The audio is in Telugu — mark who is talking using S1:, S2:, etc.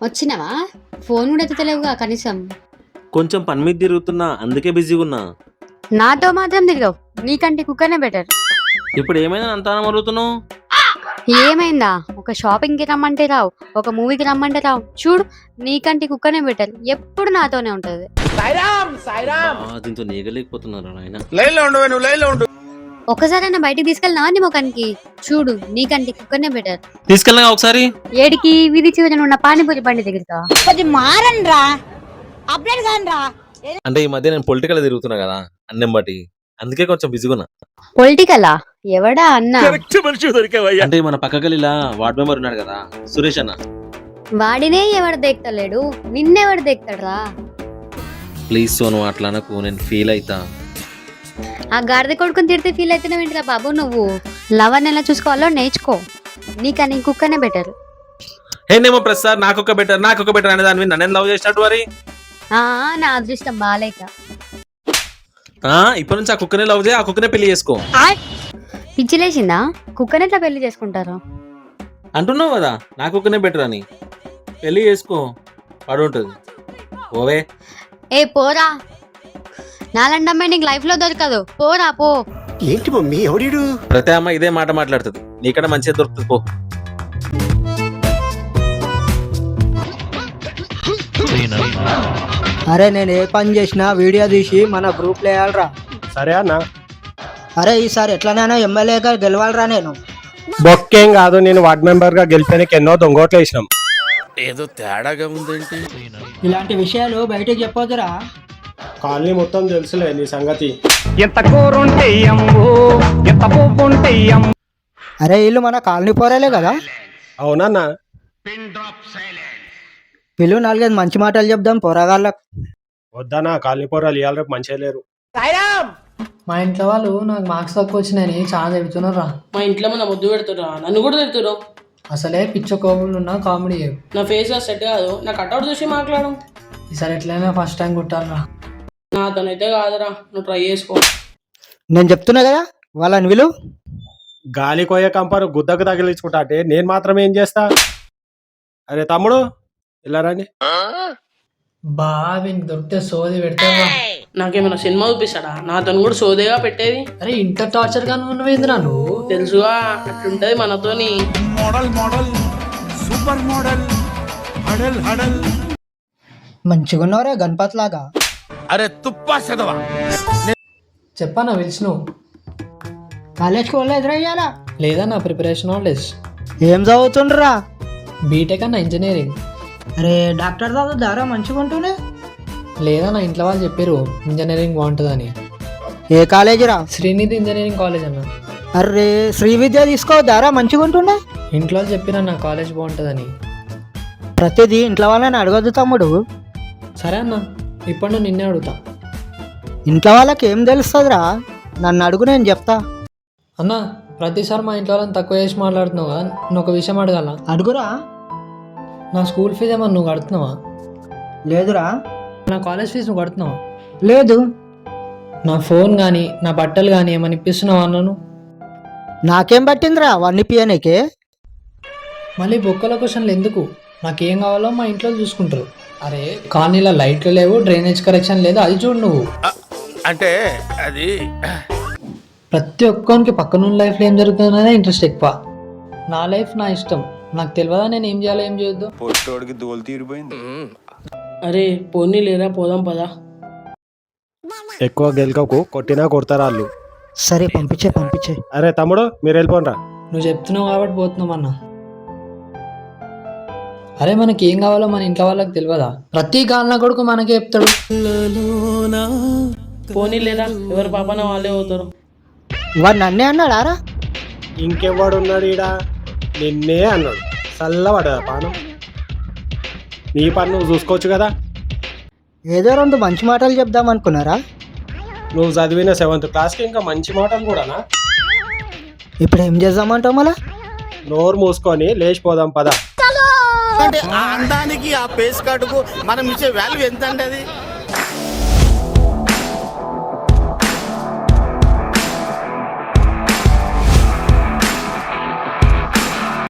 S1: వచ్చినావా? ఫోన్ కూడా ఎత్తుతలేవుగా కనీసం.
S2: కొంచెం పని మీద తిరుగుతున్నా, అందుకే బిజీగా ఉన్నా.
S1: నాతో మాత్రం తిరగవు, నీకంటే కుక్కనే బెటర్.
S2: ఇప్పుడు ఏమైనా అంతా మరుగుతున్నావు?
S1: ఏమైందా? ఒక షాపింగ్ కి రమ్మంటే రావు, ఒక మూవీకి రమ్మంటే రావు. చూడు, నీకంటే కుక్కనే బెటర్, ఎప్పుడు నాతోనే ఉంటది.
S2: దీంతో నీగలేకపోతున్నారు నాయన.
S1: ఒకసారైనా బయటికి తీసుకెళ్ళినా నీ ముఖానికి? చూడు, నీకంటే కుక్కనే బెటర్.
S2: తీసుకెళ్ళగా ఒకసారి.
S1: ఏడికి? వీధి చివరన ఉన్న పానీపూరి బండి దగ్గరకా?
S2: అంటే ఈ మధ్య నేను పొలిటికల్ తిరుగుతున్నా కదా అన్నం బట్టి, అందుకే కొంచెం బిజీగా ఉన్నా.
S1: పొలిటికలా? ఎవడా అన్న?
S2: అంటే మన పక్క గలీలా వార్డ్ మెంబర్ ఉన్నాడు కదా, సురేష్ అన్న.
S1: వాడినే ఎవడు దేక్తలేడు, నిన్నెవడు దేక్తాడ్రా?
S2: ప్లీజ్ సోను అట్లా అనకు, నేను ఫీల్ అవుతా.
S1: ఆ గాడిద కొడుకుని తిడితే ఫీల్ అవుతున్నావు ఏంటిరా బాబు నువ్వు? లవర్ని ఎలా చూసుకోవాలో నేర్చుకో, నీకని కుక్కనే బెటర్.
S2: ఏందేమో ప్రసాద్ నాకొక బెటర్ అనే దాని మీద నన్ను లవ్ చేసినట్టు మరి.
S1: నా అదృష్టం బాలేక.
S2: ఇప్పటి నుంచి ఆ కుక్కనే లవ్ చేయి, ఆ కుక్కనే పెళ్లి చేసుకో.
S1: పిచ్చిలేసిందా? కుక్కని ఎట్లా పెళ్లి చేసుకుంటారు
S2: అంటున్నావు కదా, నా కుక్కనే బెటర్ అని. పెళ్లి చేసుకో, పడు ఉంటుంది. ఓవే.
S1: ఏ పోరా, నాలంటి అమ్మాయి నీకు లైఫ్ లో దొరకదు, పోరా పో.
S3: ఏంటి మమ్మీ ఎవడీడు?
S2: ప్రతి అమ్మ ఇదే మాట మాట్లాడుతుంది, నీకన్నా మంచిగా దొరుకుతుంది పో.
S4: అరే నేను ఏ పని చేసినా వీడియో తీసి మన గ్రూప్లో వేయాలరా.
S3: సరే అన్న.
S4: అరే ఈసారి ఎట్లనైనా ఎమ్మెల్యేగా గెలవాలరా. నేను
S3: బొక్కేం కాదు, నేను వార్డ్ మెంబర్ గా గెలిపానికి ఎన్నో దొంగోట్లు వేసినాం.
S2: ఏదో తేడాగా ఉందేంటి?
S4: ఇలాంటి విషయాలు బయటకు చెప్పొద్దురా.
S3: కాలనీ మొత్తం తెలుసులే నీ సంగతి.
S4: అరే వీళ్ళు మన కాలనీ పోరాలే కదా.
S3: అవునన్నా.
S4: వీళ్ళు 4-5 మంచి మాటలు చెప్దాం పోరాగాళ్ళకు.
S3: వద్దనా, కాలనీ పోరాలు ఇవాళ రేపు మంచిగా లేరు.
S5: మా ఇంట్లో వాళ్ళు నాకు మార్క్స్ తక్కువ వచ్చినాయని చాలా చెబుతున్నారా.
S6: మా ఇంట్లో మన ముద్దు పెడుతురా, నన్ను కూడా తిడుతురు.
S5: అసలే పిచ్చ కోపంలో ఉన్న కామెడీ.
S6: నా ఫేస్ సెట్ కాదు, నా కట్అవుట్ చూసి మాట్లాడు.
S5: ఈసారి ఎట్లయినా ఫస్ట్ టైం కొట్టాలరా.
S6: నాతోనైతే కాదురా, నువ్వు ట్రై చేసుకో.
S4: నేను చెప్తున్నా కదా వాళ్ళని విలు.
S3: గాలి కోయ కంపను గుద్దకు తగిలించుకుంటా అంటే నేను మాత్రం ఏం చేస్తా? అరే తమ్ముడు ఇలా రండి.
S5: బాగా దొరికితే సోది పెడతావా?
S6: నాకేమైనా సినిమా చూపిస్తాడా? నాతో కూడా సోదేగా పెట్టేది.
S5: అరే ఇంత టార్చర్ గా నువ్వేంద్రా నువ్వు?
S6: తెలుసుగా, అట్లుంటది మనతోని.
S3: సూపర్ మోడల్ హడల్
S4: మంచిగా ఉన్నారా గణపతి లాగా.
S3: అరే తుప్పా చదవా.
S5: చెప్పానా విల్స్ను?
S4: కాలేజ్కి వాళ్ళు ఎదురయ్యాలా
S5: లేదా నా ప్రిపరేషన్ హాలిడేస్.
S4: ఏం చదువుతుండ్రా?
S5: బీటెక్ అన్న ఇంజనీరింగ్.
S4: అరే డాక్టర్ దాదా దారా మంచిగా ఉంటుండే.
S5: లేదా నా ఇంట్లో వాళ్ళు చెప్పారు ఇంజనీరింగ్ బాగుంటుందని.
S4: ఏ కాలేజీరా?
S5: శ్రీనిధి ఇంజనీరింగ్ కాలేజ్ అన్న.
S4: అరే శ్రీ విద్య తీసుకో దారా మంచిగా ఉంటుండే.
S5: ఇంట్లో వాళ్ళు చెప్పిరా నా కాలేజ్ బాగుంటుందని.
S4: ప్రతిదీ ఇంట్లో వాళ్ళని అడగద్దు తమ్ముడు.
S5: సరే అన్న, ఇప్పుడు నువ్వు నిన్నే అడుగుతా.
S4: ఇంట్లో వాళ్ళకి ఏం తెలుస్తుందిరా? నన్ను అడుగు, నేను చెప్తా.
S5: అన్న ప్రతిసారి మా ఇంట్లో వాళ్ళని తక్కువ చేసి మాట్లాడుతున్నావు కదా, నువ్వు ఒక విషయం అడగాల.
S4: అడుగురా.
S5: నా స్కూల్ ఫీజు ఏమన్నా నువ్వు కడుతున్నావా?
S4: లేదురా.
S5: నా కాలేజ్ ఫీజు నువ్వు కడుతున్నావా?
S4: లేదు.
S5: నా ఫోన్ కానీ నా బట్టలు కానీ ఏమని ఇప్పిస్తున్నావా అన్నను?
S4: నాకేం పట్టిందిరా అవన్నీ పియనీకే?
S5: మళ్ళీ బొక్కల క్వశ్చన్లు ఎందుకు? నాకేం కావాలో మా ఇంట్లో చూసుకుంటారు. అరే కాలనీలో లైట్లు లేవు, డ్రైనేజ్ కరెక్షన్ లేదు, అది చూడు నువ్వు.
S7: అంటే అది
S5: ప్రతి ఒక్కరికి పక్కన లైఫ్లో ఏం జరుగుతుందనే ఇంట్రెస్ట్ ఎక్కువ. నా లైఫ్ నా ఇష్టం, నాకు తెలియదా నేను ఏం చేయాలో ఏం చేయొద్దు.
S7: పొట్టోడికి దోలు తీరిపోయింది.
S6: అరే పోనీ లేరా, పోదాం పదా.
S3: ఎక్కువ గెలకకు, కొట్టినా కొడతారా వాళ్ళు.
S4: సరే పంపించే.
S3: అరే తమ్ముడు మీరు వెళ్ళిపోండ్రా.
S5: నువ్వు చెప్తున్నావు కాబట్టి పోతున్నాం అన్న. అరే మనకి ఏం కావాలో మన ఇంట్లో వాళ్ళకి తెలియదా? ప్రతి కాలన కొడుకు మనకే చెప్తాడు.
S6: పోనీ లేరా, ఎవరి పాపన వాళ్ళే పోతారు.
S4: వాడు నన్నే అన్నాడారా?
S3: ఇంకెవ్వడు ఉన్నాడు ఈడ? నిన్నే అన్నాడు. చల్లబడ్డా పానం. నీ పని నువ్వు చూసుకోవచ్చు కదా.
S4: ఏదో 2 మంచి మాటలు చెప్దాం అనుకున్నారా?
S3: నువ్వు చదివిన 7th క్లాస్కి ఇంకా మంచి మాటలు కూడానా?
S4: ఇప్పుడు ఏం చేద్దామంటావు మళ్ళా?
S3: నోరు మూసుకొని లేచిపోదాం పద.
S7: అంటే ఆ అందానికి ఆ పేస్ కార్డుకు మనం ఇచ్చే వాల్యూ ఎంత అంటే అది